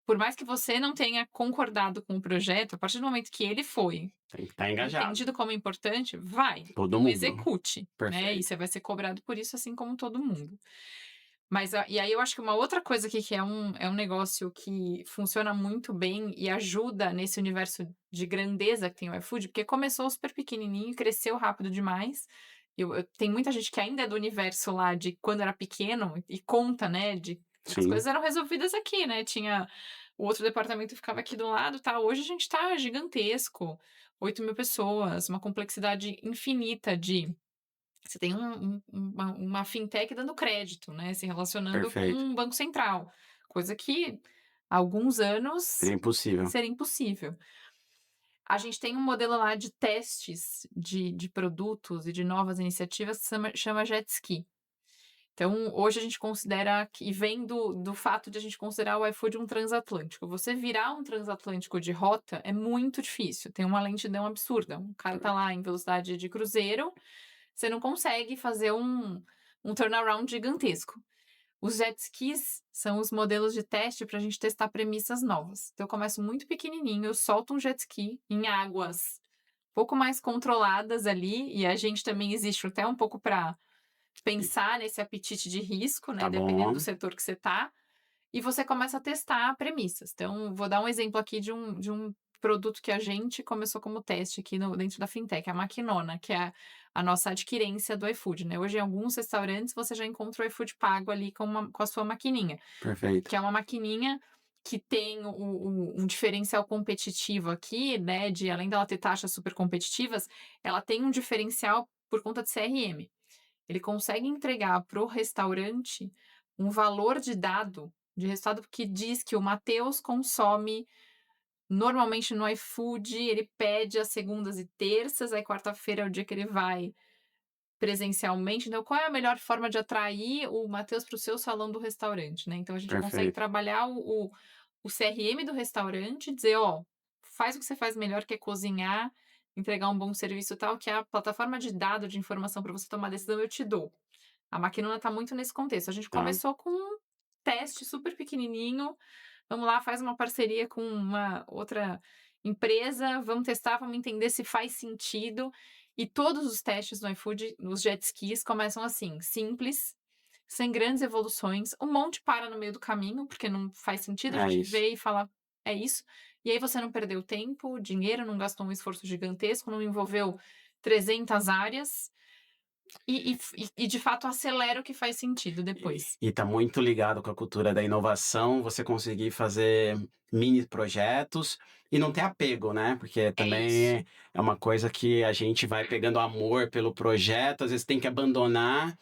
por mais que você não tenha concordado com o projeto, a partir do momento que ele foi Tem que estar engajado. entendido como importante, vai, Todo então mundo. execute, né, e Perfeito. você vai ser cobrado por isso, assim como todo mundo. Mas e aí eu acho que uma outra coisa aqui que é um negócio que funciona muito bem e ajuda nesse universo de grandeza que tem o iFood, porque começou super pequenininho e cresceu rápido demais. Tem muita gente que ainda é do universo lá de quando era pequeno e conta, né, de as Sim, coisas eram resolvidas aqui, né, tinha o outro departamento ficava aqui do lado, tá, hoje a gente tá gigantesco, 8.000 pessoas, uma complexidade infinita de você tem uma fintech dando crédito, né, se relacionando com perfeito. um banco central, coisa que há alguns anos Seria impossível. seria impossível. A gente tem um modelo lá de testes de produtos e de novas iniciativas que chama Jet Ski. Então, hoje a gente considera que, e vem do fato de a gente considerar o iFood um transatlântico. Você virar um transatlântico de rota é muito difícil, tem uma lentidão absurda. Um cara tá lá em velocidade de cruzeiro, você não consegue fazer um turnaround gigantesco. Os jet skis são os modelos de teste para a gente testar premissas novas. Então, eu começo muito pequenininho, eu solto um jet ski em águas pouco mais controladas ali, e a gente também existe até um pouco para pensar nesse apetite de risco, né, Tá dependendo do bom, setor que você tá, e você começa a testar premissas. Então, vou dar um exemplo aqui de um produto que a gente começou como teste aqui dentro da fintech, a Maquinona, que é a nossa adquirência do iFood, né. Hoje, em alguns restaurantes, você já encontra o iFood pago ali com a sua maquininha, perfeito. que é uma maquininha que tem um diferencial competitivo aqui, né, de além dela ter taxas super competitivas, ela tem um diferencial por conta de CRM. Ele consegue entregar para o restaurante um valor de resultado que diz que o Matheus consome normalmente no iFood, ele pede às segundas e terças, aí quarta-feira é o dia que ele vai presencialmente. Então, qual é a melhor forma de atrair o Matheus para o seu salão do restaurante, né? Então, a gente consegue Perfeito. trabalhar o CRM do restaurante e dizer: "Ó, faz o que você faz melhor, que é cozinhar, entregar um bom serviço e tal, que é a plataforma de dado, de informação para você tomar decisão, eu te dou". A Maquinona está muito nesse contexto. A gente Tá, começou com um teste super pequenininho, vamos lá, faz uma parceria com uma outra empresa, vamos testar, vamos entender se faz sentido. E todos os testes no iFood, nos jet skis, começam assim, simples, sem grandes evoluções. Um monte para no meio do caminho, porque não faz sentido a é gente isso. ver e falar, é isso. E aí você não perdeu tempo, dinheiro, não gastou um esforço gigantesco, não envolveu 300 áreas e de fato acelera o que faz sentido depois. E tá muito ligado com a cultura da inovação, você conseguir fazer mini projetos e não ter apego, né, porque É isso. também é uma coisa que a gente vai pegando amor pelo projeto, às vezes tem que abandonar,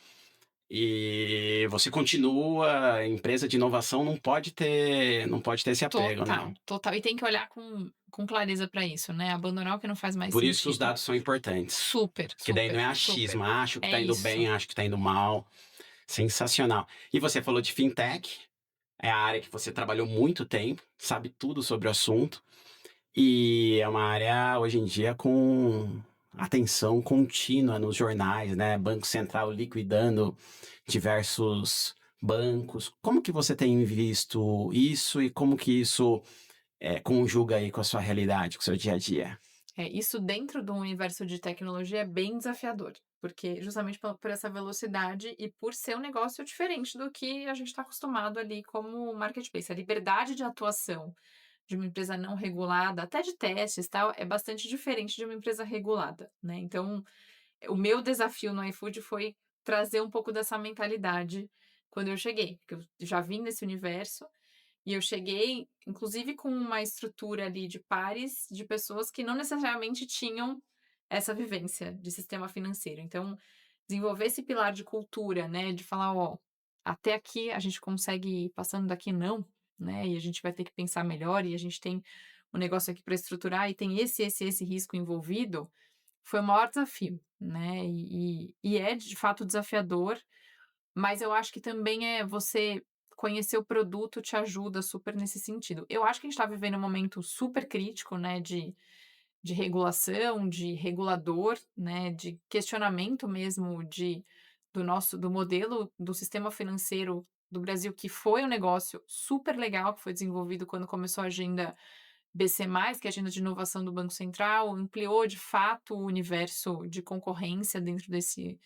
e você continua, a empresa de inovação não pode ter esse apego, né. Total, total. E tem que olhar com clareza para isso, né, abandonar o que não faz mais Por isso os sentido. dados são importantes, Super, que daí não super, é super. achismo, "Ah, acho que É tá indo isso. bem, acho que tá indo mal". Sensacional. E você falou de fintech, é a área que você trabalhou muito tempo, sabe tudo sobre o assunto, e é uma área hoje em dia com atenção contínua nos jornais, né? Banco Central liquidando diversos bancos. Como que você tem visto isso e como que isso conjuga aí com a sua realidade, com o seu dia a dia? Isso dentro do universo de tecnologia é bem desafiador, porque justamente por essa velocidade e por ser um negócio diferente do que a gente está acostumado ali como marketplace. A liberdade de atuação de uma empresa não regulada, até de testes, tal, é bastante diferente de uma empresa regulada, né. Então, o meu desafio no iFood foi trazer um pouco dessa mentalidade quando eu cheguei, porque eu já vim desse universo, e eu cheguei, inclusive, com uma estrutura ali de pares de pessoas que não necessariamente tinham essa vivência de sistema financeiro. Então, desenvolver esse pilar de cultura, né, de falar: "Ó, até aqui a gente consegue ir, passando daqui não", né, e a gente vai ter que pensar melhor e a gente tem um negócio aqui para estruturar e tem esse risco envolvido, foi o maior desafio, né, e é de fato desafiador, mas eu acho que também você conhecer o produto te ajuda super nesse sentido. Eu acho que a gente está vivendo um momento super crítico, né, de regulação, de regulador, né, de questionamento mesmo do modelo do sistema financeiro do Brasil, que foi um negócio super legal, que foi desenvolvido quando começou a agenda BC+, que é a agenda de inovação do Banco Central, ampliou de fato o universo de concorrência dentro desse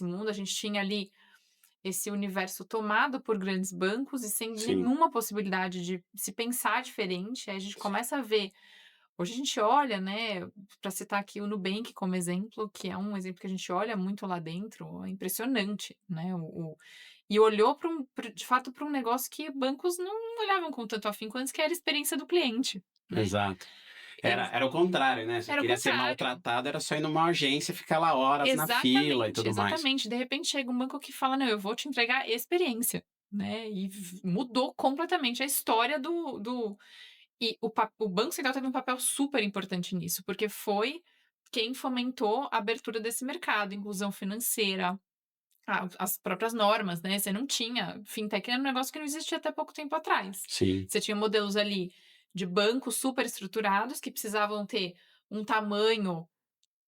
mundo. A gente tinha ali esse universo tomado por grandes bancos e sem Sim, nenhuma possibilidade de se pensar diferente. Aí a gente começa a ver. Hoje a gente olha, né, para citar aqui o Nubank como exemplo, que é um exemplo que a gente olha muito lá dentro, é impressionante, né, e olhou de fato para um negócio que bancos não olhavam com tanto afinco antes, que era a experiência do cliente, né. exato. Era Eles era o contrário, né, você Era o queria ser contrário. maltratado, era só ir numa agência, ficar lá horas na fila e Exatamente, tudo mais. exatamente. De repente chega um banco que fala: "Não, eu vou te entregar experiência", né, e mudou completamente a história do e o Banco Central teve um papel super importante nisso, porque foi quem fomentou a abertura desse mercado, inclusão financeira, as próprias normas, né, você não tinha fintech era um negócio que não existia até pouco tempo atrás. Sim, Você tinha modelos ali de bancos super estruturados que precisavam ter um tamanho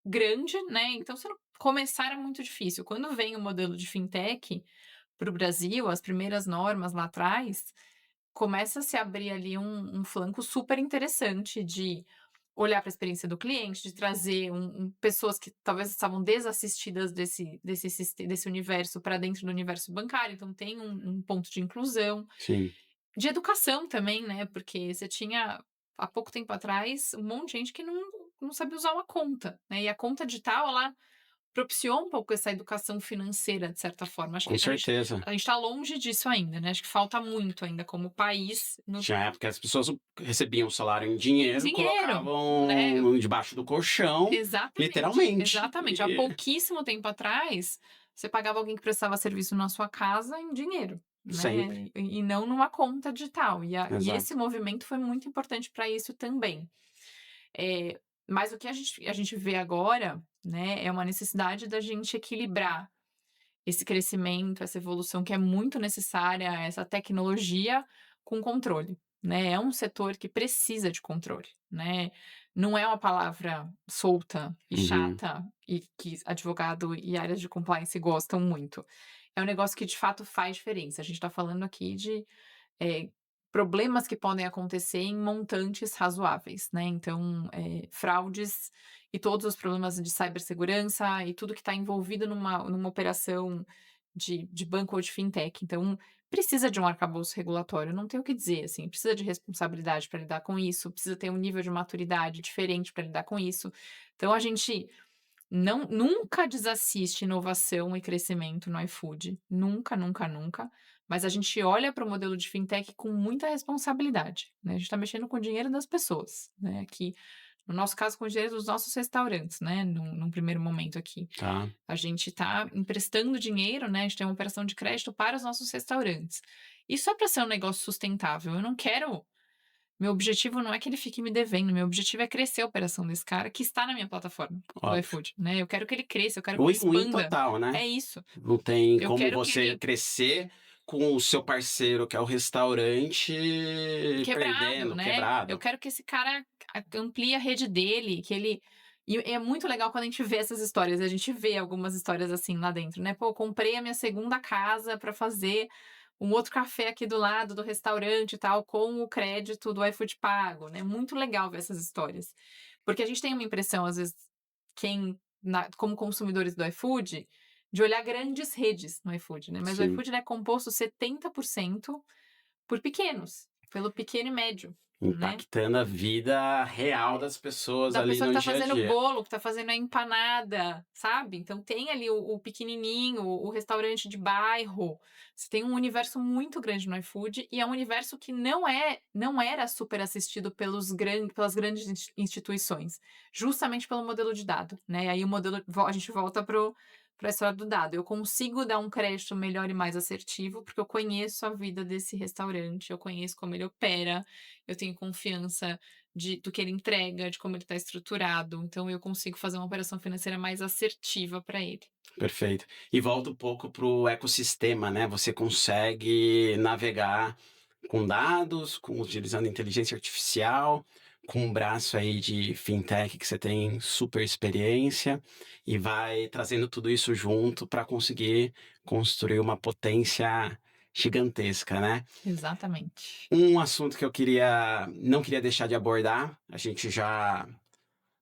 grande, né, então você não começar era muito difícil. Quando vem o modelo de fintech para o Brasil, as primeiras normas lá atrás, começa a se abrir ali um flanco super interessante de olhar para a experiência do cliente, de trazer pessoas que talvez estavam desassistidas desse universo para dentro do universo bancário, então tem um ponto de inclusão. sim. De educação também, né, porque você tinha, há pouco tempo atrás, um monte de gente que não sabia usar uma conta, né, e a conta digital ela propiciou um pouco essa educação financeira, de certa forma. Acho Com que a gente certeza. a gente tá longe disso ainda, né, acho que falta muito ainda como país no Tinha época que as pessoas recebiam o salário em dinheiro, dinheiro, né. colocavam debaixo do colchão, Exatamente, literalmente. exatamente. Há pouquíssimo tempo atrás, você pagava alguém que prestava serviço na sua casa em dinheiro, Sempre, né, e não numa conta digital. E esse exato. movimento foi muito importante para isso também. Mas o que a gente vê agora, né, é uma necessidade da gente equilibrar esse crescimento, essa evolução que é muito necessária, essa tecnologia com controle, né. É um setor que precisa de controle, né. Não é uma palavra solta e Uhum. chata e que advogado e áreas de compliance gostam muito. É um negócio que de fato faz diferença. A gente está falando aqui de eh, problemas que podem acontecer em montantes razoáveis, né, então, fraudes e todos os problemas de cibersegurança e tudo que está envolvido numa operação de banco ou de fintech. Então, precisa de um arcabouço regulatório, não tem o que dizer, assim, precisa de responsabilidade para lidar com isso, precisa ter um nível de maturidade diferente para lidar com isso. Então a gente nunca desassiste inovação e crescimento no iFood, nunca, nunca, nunca, mas a gente olha para o modelo de fintech com muita responsabilidade, né, a gente está mexendo com o dinheiro das pessoas, né, aqui, no nosso caso, com o dinheiro dos nossos restaurantes, né, num primeiro momento aqui. Tá. A gente está emprestando dinheiro, né, a gente tem uma operação de crédito para os nossos restaurantes. Isso é para ser um negócio sustentável, eu não quero meu objetivo não é que ele fique me devendo, meu objetivo é crescer a operação desse cara que está na minha plataforma do Óbvio. iFood, né, eu quero que ele cresça, eu quero que ele Win-win expanda. total, né. É isso, Não tem eu como quero que você ele crescer com o seu parceiro, que é o restaurante, quebrado, perdendo, né, eu quebrado. quero que esse cara amplie a rede dele, que ele e é muito legal quando a gente vê essas histórias, a gente vê algumas histórias assim lá dentro, né, "Pô, comprei a minha segunda casa para fazer um outro café aqui do lado do restaurante e tal, com o crédito do iFood pago", né, muito legal ver essas histórias. Porque a gente tem uma impressão, às vezes, como consumidores do iFood, de olhar grandes redes no iFood, né, mas o Sim. iFood ele é composto 70% por pequenos, pelo pequeno e médio. né. Impactando a vida real das pessoas Da ali pessoa que no tá dia a fazendo dia. bolo, que tá fazendo a empanada, sabe. Então tem ali o pequenininho, o restaurante de bairro. Você tem um universo muito grande no iFood e é um universo que não era super assistido pelas grandes instituições, justamente pelo modelo de dado, né. Aí o modelo a gente volta pra história do dado. Eu consigo dar um crédito melhor e mais assertivo, porque eu conheço a vida desse restaurante, eu conheço como ele opera, eu tenho confiança do que ele entrega, de como ele está estruturado, então eu consigo fazer uma operação financeira mais assertiva para ele. Perfeito. E volta um pouco para o ecossistema, né, você consegue navegar com dados, utilizando inteligência artificial, com um braço aí de fintech que você tem super experiência, e vai trazendo tudo isso junto para conseguir construir uma potência gigantesca, né. Exatamente. Um assunto que eu não queria deixar de abordar, a gente já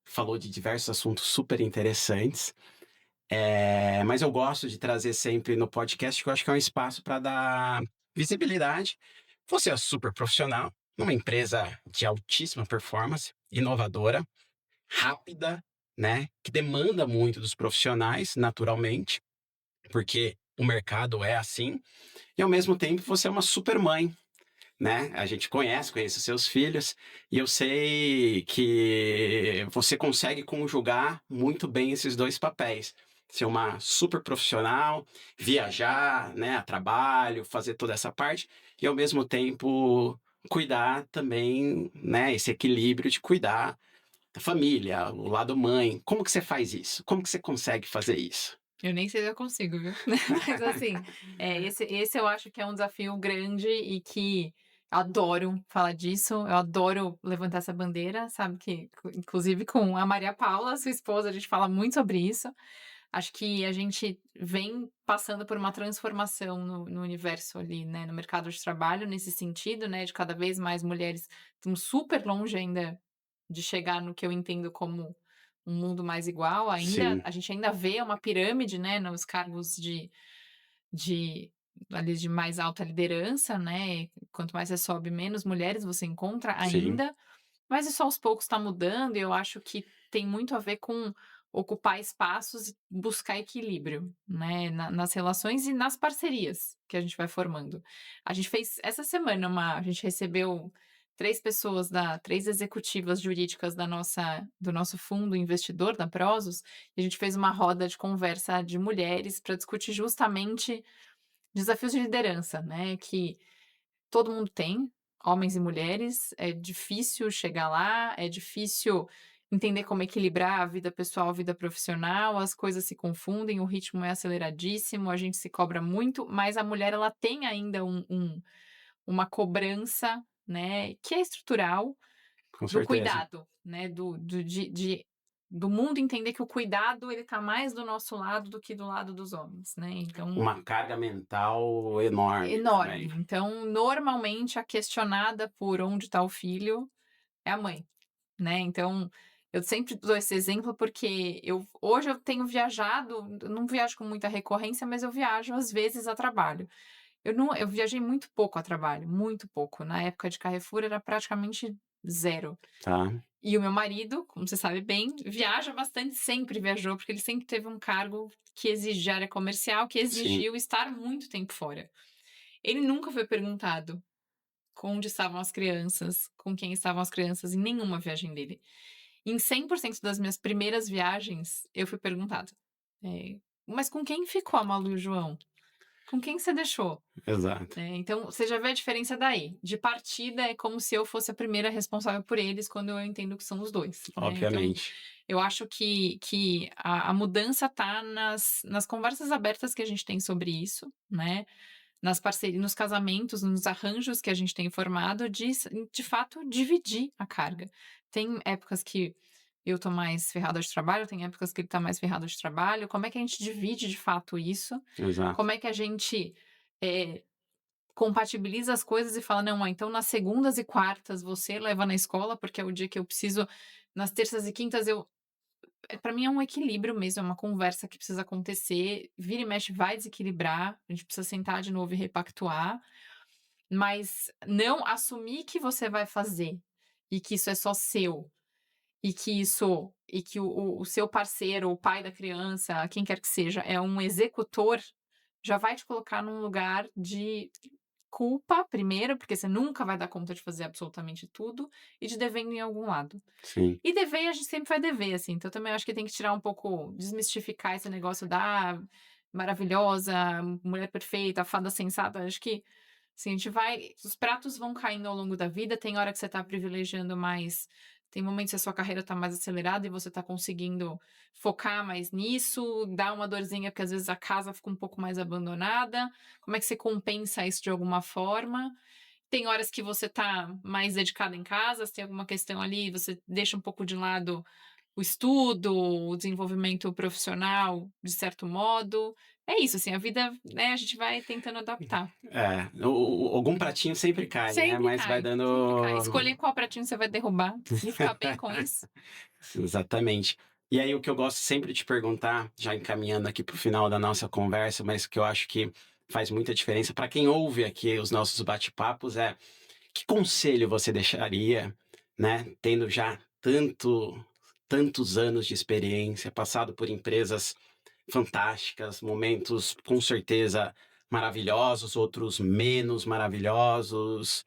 falou de diversos assuntos super interessantes, mas eu gosto de trazer sempre no podcast, que eu acho que é um espaço para dar visibilidade. Você é super profissional, numa empresa de altíssima performance, inovadora, rápida, né, que demanda muito dos profissionais, naturalmente, porque o mercado é assim, e ao mesmo tempo você é uma super mãe, né? A gente conhece seus filhos, e eu sei que você consegue conjugar muito bem esses dois papéis. Ser uma super profissional, viajar, né, a trabalho, fazer toda essa parte, e ao mesmo tempo cuidar também, né, esse equilíbrio de cuidar da família, o lado mãe. Como que você faz isso? Como que você consegue fazer isso? Eu nem sei se eu consigo, viu. Mas assim, esse eu acho que é um desafio grande e que eu adoro falar disso, eu adoro levantar essa bandeira, sabe, que inclusive com a Maria Paula, sua esposa, a gente fala muito sobre isso. Acho que a gente vem passando por uma transformação no universo ali, né, no mercado de trabalho nesse sentido, né, de cada vez mais mulheres estamos super longe ainda de chegar no que eu entendo como um mundo mais igual, ainda Sim, a gente ainda vê uma pirâmide, né, nos cargos de ali de mais alta liderança, né, quanto mais você sobe, menos mulheres você encontra sim, ainda, mas isso aos poucos está mudando e eu acho que tem muito a ver com ocupar espaços e buscar equilíbrio, né, nas relações e nas parcerias que a gente vai formando. A gente fez essa semana a gente recebeu 3 executivas jurídicas do nosso fundo investidor, da Prosus, e a gente fez uma roda de conversa de mulheres para discutir justamente desafios de liderança, né, que todo mundo tem, homens e mulheres, é difícil chegar lá, é difícil entender como equilibrar a vida pessoal, a vida profissional, as coisas se confundem, o ritmo é aceleradíssimo, a gente se cobra muito, mas a mulher ela tem ainda uma cobrança, né, que é estrutural, com do certeza. cuidado, né, do mundo entender que o cuidado ele tá mais do nosso lado do que do lado dos homens, né, então Uma carga mental enorme também. enorme. Então, normalmente, a questionada por onde está o filho é a mãe, né. Então, eu sempre dou esse exemplo, porque hoje eu tenho viajado, eu não viajo com muita recorrência, mas eu viajo às vezes a trabalho. Eu viajei muito pouco a trabalho, muito pouco. Na época de Carrefour era praticamente zero. Tá, E o meu marido, como você sabe bem, viaja bastante, sempre viajou, porque ele sempre teve um cargo que exigia área comercial, que sim. exigiu estar muito tempo fora. Ele nunca foi perguntado com onde estavam as crianças, com quem estavam as crianças em nenhuma viagem dele. Em 100% das minhas primeiras viagens, eu fui perguntada, "Mas com quem ficou a Malu e o João? Com quem você deixou?", Exato, né, então você já vê a diferença daí. De partida, é como se eu fosse a primeira responsável por eles, quando eu entendo que são os 2, né. Então, obviamente. eu acho que a mudança tá nas conversas abertas que a gente tem sobre isso, né, nas parcerias, nos casamentos, nos arranjos que a gente tem formado, de fato dividir a carga. Tem épocas que eu tô mais ferrada de trabalho, tem épocas que ele tá mais ferrado de trabalho. Como é que a gente divide de fato isso? Exato. Como é que a gente, eh, compatibiliza as coisas e fala: "Não, ó, então nas segundas e quartas você leva na escola, porque é o dia que eu preciso, nas terças e quintas eu", pra mim é um equilíbrio mesmo, é uma conversa que precisa acontecer, vira e mexe vai desequilibrar, a gente precisa sentar de novo e repactuar, mas não assumir que você vai fazer, e que isso é só seu, e que o seu parceiro, o pai da criança, quem quer que seja, é um executor, já vai te colocar num lugar de culpa, primeiro, porque você nunca vai dar conta de fazer absolutamente tudo, e de devendo em algum lado. Sim. E dever, a gente sempre vai dever, assim, então também acho que tem que tirar um pouco, desmistificar esse negócio da maravilhosa, mulher perfeita, fada sensata, acho que, assim, a gente vai os pratos vão caindo ao longo da vida, tem hora que você tá privilegiando mais, tem momentos que a sua carreira tá mais acelerada e você tá conseguindo focar mais nisso, dá uma dorzinha, porque às vezes a casa fica um pouco mais abandonada, como é que você compensa isso de alguma forma? Tem horas que você tá mais dedicada em casa, se tem alguma questão ali, você deixa um pouco de lado o estudo, o desenvolvimento profissional, de certo modo. É isso, assim, a vida, né, a gente vai tentando adaptar. É, algum pratinho sempre cai, né, Sempre mas vai cai, sempre cai. dando Escolher qual pratinho você vai derrubar e ficar bem com isso. exatamente. E aí o que eu gosto sempre de perguntar, já encaminhando aqui para o final da nossa conversa, mas que eu acho que faz muita diferença para quem ouve aqui os nossos bate-papos é: que conselho você deixaria, né, tendo já tantos anos de experiência, passado por empresas fantásticas, momentos com certeza maravilhosos, outros menos maravilhosos,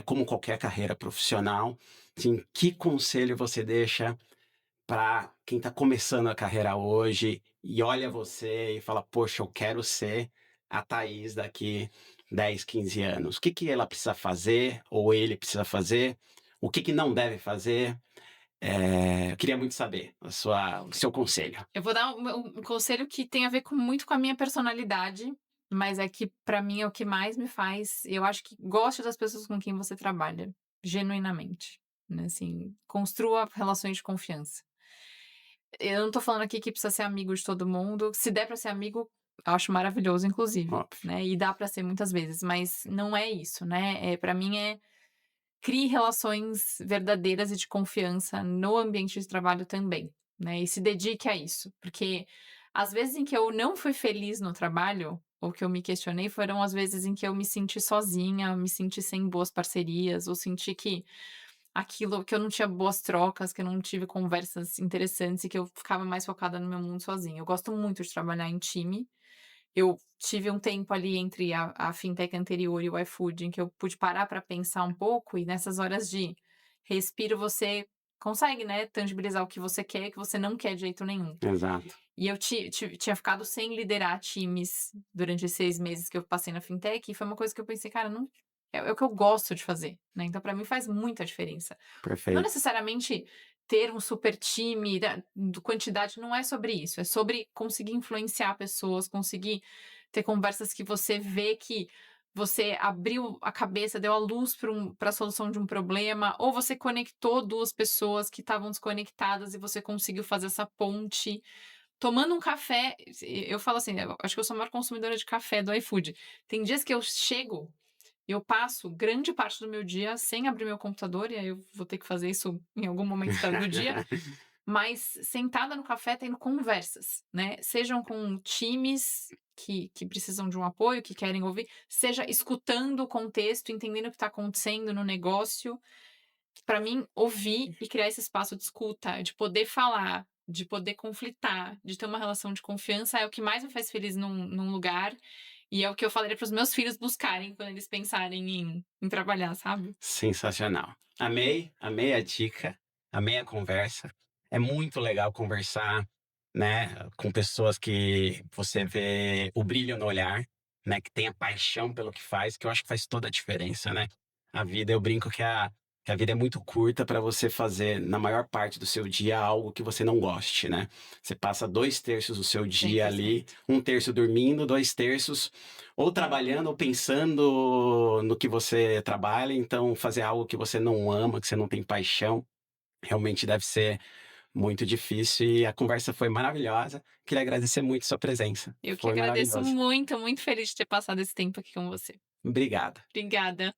como qualquer carreira profissional. Assim, que conselho você deixa para quem está começando a carreira hoje e olha você e fala: "Poxa, eu quero ser a Thaís daqui 10, 15 anos". O que que ela precisa fazer ou ele precisa fazer? O que que não deve fazer? Eu queria muito saber o seu conselho. Eu vou dar um conselho que tem a ver com muito com a minha personalidade, mas é que pra mim é o que mais me faz, eu acho que goste das pessoas com quem você trabalha, genuinamente, né, assim, construa relações de confiança. Eu não tô falando aqui que precisa ser amigo de todo mundo, se der pra ser amigo, eu acho maravilhoso inclusive, Óbvio. né, e dá pra ser muitas vezes, mas não é isso, né, pra mim crie relações verdadeiras e de confiança no ambiente de trabalho também, né, e se dedique a isso, porque as vezes em que eu não fui feliz no trabalho, ou que eu me questionei, foram as vezes em que eu me senti sozinha, me senti sem boas parcerias, ou senti que aquilo que eu não tinha boas trocas, que eu não tive conversas interessantes e que eu ficava mais focada no meu mundo sozinha. Eu gosto muito de trabalhar em time. Eu tive um tempo ali entre a fintech anterior e o iFood, em que eu pude parar para pensar um pouco, e nessas horas de respiro você consegue, né, tangibilizar o que você quer e o que você não quer de jeito nenhum. Exato. E eu tinha ficado sem liderar times durante esses 6 meses que eu passei na fintech, e foi uma coisa que eu pensei: "Cara, não é o que eu gosto de fazer", né, então para mim faz muita diferença. Não Perfeito. necessariamente ter um super time, da do quantidade, não é sobre isso, é sobre conseguir influenciar pessoas, conseguir ter conversas que você vê que você abriu a cabeça, deu a luz para a solução de um problema, ou você conectou 2 pessoas que estavam desconectadas e você conseguiu fazer essa ponte. Tomando um café, eu falo assim, eu acho que eu sou a maior consumidora de café do iFood. Tem dias que eu chego, eu passo grande parte do meu dia sem abrir meu computador, e aí eu vou ter que fazer isso em algum momento do dia, mas sentada no café tendo conversas, né, sejam com times que precisam de um apoio, que querem ouvir, seja escutando o contexto, entendendo o que está acontecendo no negócio. Para mim, ouvir e criar esse espaço de escuta, de poder falar, de poder conflitar, de ter uma relação de confiança é o que mais me faz feliz num lugar, e é o que eu falaria para os meus filhos buscarem quando eles pensarem em trabalhar, sabe. Sensacional. Amei, amei a dica, amei a conversa. É muito legal conversar, né, com pessoas que você vê o brilho no olhar, né, que tem a paixão pelo que faz, que eu acho que faz toda a diferença, né. A vida, eu brinco que a vida é muito curta para você fazer, na maior parte do seu dia, algo que você não goste, né. Você passa 2/3 do seu dia ali, 100%. 1/3 dormindo, 2/3 ou trabalhando ou pensando no que você trabalha, então fazer algo que você não ama, que você não tem paixão, realmente deve ser muito difícil e a conversa foi maravilhosa. Queria agradecer muito sua presença. Eu que Foi agradeço maravilhoso. muito, muito feliz de ter passado esse tempo aqui com você. Obrigado. Obrigada.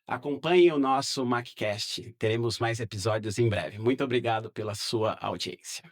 Acompanhe o nosso MacCast. Teremos mais episódios em breve. Muito obrigado pela sua audiência.